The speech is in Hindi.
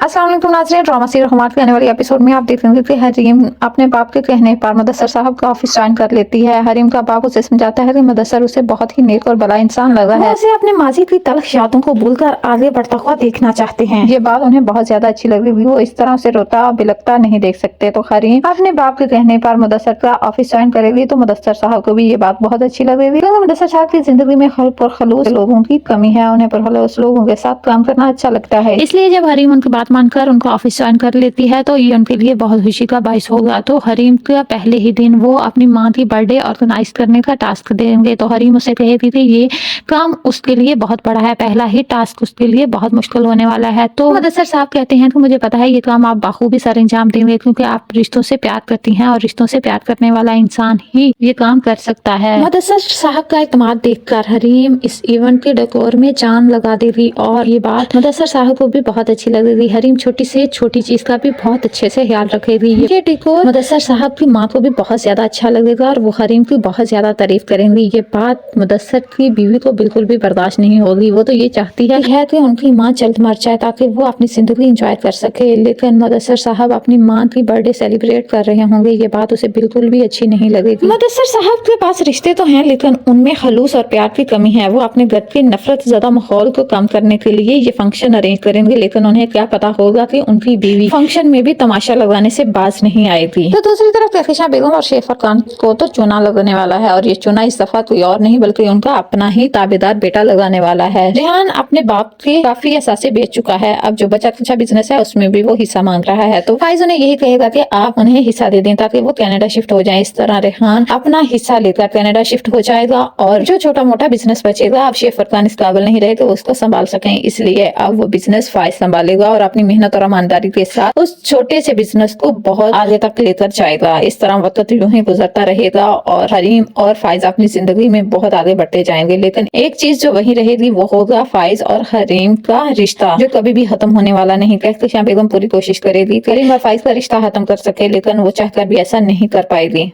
अस्सलाम वालेकुम नाज़रीन, ड्रामा सीरियल हुमायूं के आने वाली एपिसोड में आप देखेंगे कि हरीम अपने बाप के कहने पर मुदस्सर साहब का ऑफिस ज्वाइन कर लेती है। हरीम का बाप उसे समझाता है कि मुदस्सर उसे बहुत ही नेक और भला इंसान लगा है, उसे अपने माजी की तल्ख यादों को भूलकर आगे बढ़ता हुआ देखना चाहते हैं। ये बात उन्हें बहुत ज्यादा अच्छी लग रही, वो इस तरह उसे रोता बिलखता नहीं देख सकते। तो हरीम अपने बाप के कहने पर मुदस्सर का ऑफिस ज्वाइन करेगी। तो मुदस्सर साहब को भी ये बात बहुत अच्छी लग रही है। मुदस्सर साहब की जिंदगी में खल्क और खलूस लोगों की कमी है, उन्हें पुरखलूस लोगों के साथ काम करना अच्छा लगता है। इसलिए जब हरीम उनकी बात मानकर उनको ऑफिस ज्वाइन कर लेती है तो ये उनके लिए बहुत खुशी का बाइस होगा। तो हरीम का पहले ही दिन वो अपनी माँ की बर्थडे ऑर्गेनाइज करने का टास्क देंगे। तो हरीम उसे कहेगी कि ये काम उसके लिए बहुत बड़ा है, पहला ही टास्क उसके लिए बहुत मुश्किल होने वाला है। तो मुदस्सर साहब कहते हैं कि मुझे पता है ये काम आप बाखूबी सर अंजाम देंगे, क्योंकि आप रिश्तों से प्यार करती हैं और रिश्तों से प्यार करने वाला इंसान ही ये काम कर सकता है। मुदस्सर साहब का इत्मीनान देखकर हरीम इस इवेंट के डेकोर में जान लगा देगी और ये बात मुदस्सर साहब को भी बहुत अच्छी लगेगी। हरीम छोटी से छोटी चीज का भी बहुत अच्छे से ख्याल रखेगी। ये डेकोर मुदस्सर साहब की माँ को भी बहुत ज्यादा अच्छा लगेगा और वो हरीम की बहुत ज्यादा तारीफ करेंगी। ये बात मुदस्सर की बीवी को बिल्कुल भी बर्दाश्त नहीं होगी। वो तो ये चाहती है कि उनकी माँ जल्द मर जाए ताकि वो अपनी जिंदगी एंजॉय कर सके, लेकिन मुदस्सर साहब अपनी माँ की बर्थडे सेलिब्रेट कर रहे होंगे, ये बात उसे बिल्कुल भी अच्छी नहीं लगेगी। मुदस्सर साहब के पास रिश्ते तो हैं, लेकिन उनमें खलूस और प्यार की कमी है। वो अपने घर के नफरत ज्यादा माहौल को कम करने के लिए ये फंक्शन अरेंज करेंगे, लेकिन उन्हें क्या पता होगा कि उनकी बीवी फंक्शन में भी तमाशा लगाने से बाज नहीं आएगी। तो दूसरी तरफ कहकशां बेगम और शेफर खान को तो चूना लगने वाला है, और ये चूना इस दफा कोई और नहीं बल्कि उनका अपना ही ताबेदार बेटा लगाने वाला है। रेहान अपने बाप के काफी एहसासे बेच चुका है, अब जो बचा कुचा बिजनेस है उसमें भी वो हिस्सा मांग रहा है। तो फाइज उन्हें यही कहेगा कि आप उन्हें हिस्सा दे दें ताकि वो कनाडा शिफ्ट हो जाए। इस तरह रेहान अपना हिस्सा लेकर कनाडा शिफ्ट हो जाएगा और जो छोटा मोटा बिजनेस बचेगा, अब शेफर खान इस काबिल नहीं रहे कि उसको संभाल सकें, इसलिए अब वो बिजनेस फाइज संभालेगा और अपनी मेहनत और ईमानदारी के साथ उस छोटे से बिजनेस को बहुत आगे तक लेकर जाएगा। इस तरह वक्त यूं ही गुजरता रहेगा और हरीम और फाइज अपनी जिंदगी में बहुत आगे बढ़ते जाएंगे, लेकिन एक चीज जो वही रहेगी वो होगा फाइज और हरीम का रिश्ता, जो कभी भी खत्म होने वाला नहीं। कहकशां बेगम पूरी कोशिश करेगी हरीम और फाइज का रिश्ता खत्म कर सके, लेकिन वो चाहकर भी ऐसा नहीं कर पाएगी।